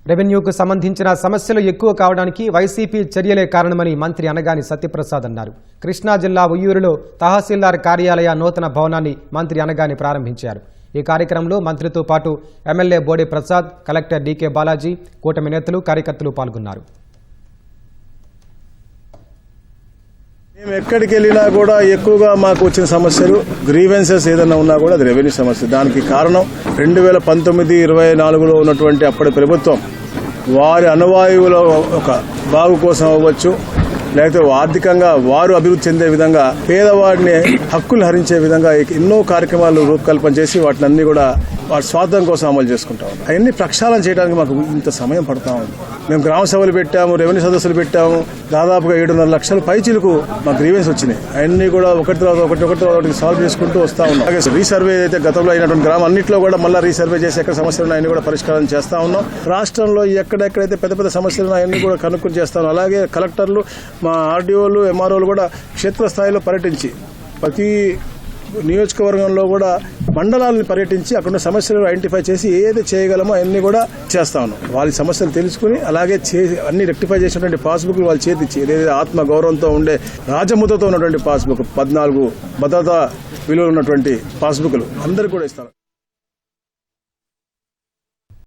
రెవెన్యూకు సంబంధించిన సమస్యలు ఎక్కువ కావడానికి వైసీపీ చర్యలే కారణమని మంత్రి అనగాని సత్యప్రసాద్ అన్నారు. కృష్ణా జిల్లా ఉయ్యూరులో తహసీల్దార్ కార్యాలయ నూతన భవనాన్ని మంత్రి అనగాని ప్రారంభించారు. ఈ కార్యక్రమంలో మంత్రితో పాటు MLA Bode Prasad, collector DK Balaji, కూటమి నేతలు, కార్యకర్తలు పాల్గొన్నారు. మేము ఎక్కడికి వెళ్ళినా కూడా ఎక్కువగా మాకు వచ్చిన సమస్యలు గ్రీవెన్సెస్ ఏదైనా ఉన్నా కూడా అది రెవెన్యూ సమస్య. దానికి కారణం 2019-24లో ఉన్నటువంటి అప్పటి ప్రభుత్వం వారి అనువాయువుల ఒక బాగు కోసం అవ్వచ్చు, లేకపోతే ఆర్థికంగా వారు అభివృద్ధి చెందే విధంగా పేదవాడిని హక్కులు హరించే విధంగా ఎన్నో కార్యక్రమాలు రూపకల్పన చేసి వాటిని అన్ని కూడా వారి స్వార్థం కోసం అమలు చేసుకుంటా ఉన్నాం. అవన్నీ ప్రక్షాళన చేయడానికి మాకు ఇంత సమయం పడతా ఉంది. మేము గ్రామ సభలు పెట్టాము, రెవెన్యూ సదస్సులు పెట్టాము. దాదాపుగా 7.5 లక్షల పైచీలకు మా గ్రీవెన్స్ వచ్చినాయి. అవన్నీ కూడా ఒకటి తర్వాత ఒకటి సాల్వ్ చేసుకుంటూ వస్తా ఉన్నాం. అలాగే రీసర్వే అయితే గతంలో అయినటువంటి గ్రామం అన్నింటిలో కూడా మళ్ళీ రీసర్వే చేసి ఎక్కడ సమస్యలు ఉన్నాయని కూడా పరిష్కారం చేస్తా ఉన్నాం. రాష్ట్రంలో ఎక్కడెక్కడైతే పెద్ద పెద్ద సమస్యలు ఉన్నాయన్నీ కూడా కనుక్కొని చేస్తాం. అలాగే కలెక్టర్లు, మా ఆర్డీఓలు, ఎంఆర్ఓలు కూడా క్షేత్రస్థాయిలో పర్యటించి ప్రతి నియోజకవర్గంలో కూడా మండలాలను పర్యటించి అక్కడ సమస్యలను ఐడెంటిఫై చేసి ఏది చేయగలమో అన్ని కూడా చేస్తా ఉన్నాం. వాళ్ళ సమస్యలు తెలుసుకుని అలాగే అన్ని రెక్టిఫై చేసినటువంటి పాస్బుక్లు వాళ్ళ చేతిచ్చి ఏదైతే ఆత్మ గౌరవంతో ఉండే రాజముద్రతో ఉన్నటువంటి పాస్బుక్ 14 భద్రతా విలువలు ఉన్నటువంటి పాస్బుక్లు అందరికీ కూడా ఇస్తారు.